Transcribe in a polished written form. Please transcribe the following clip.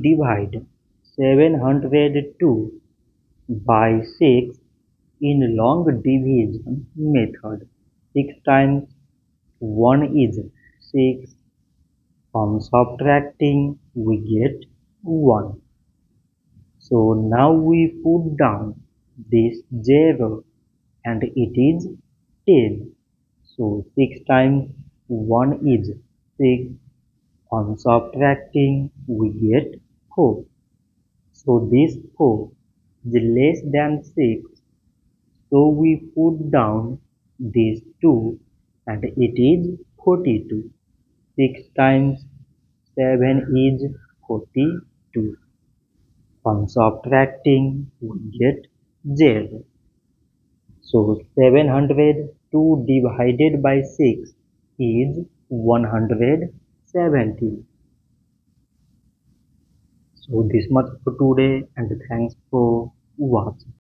Divide 702 by 6 in long division method. 6 times 1 is 6. On subtracting we get 1. So now we put down this 0 and it is 10. So 6 times 1 is 6. On subtracting we get 4. So this 4 is less than 6. So we put down this 2 and it is 42. 6 times 7 is 42. On subtracting we get 0. So 702 divided by 6 is 170. So this much for today and thanks for watching.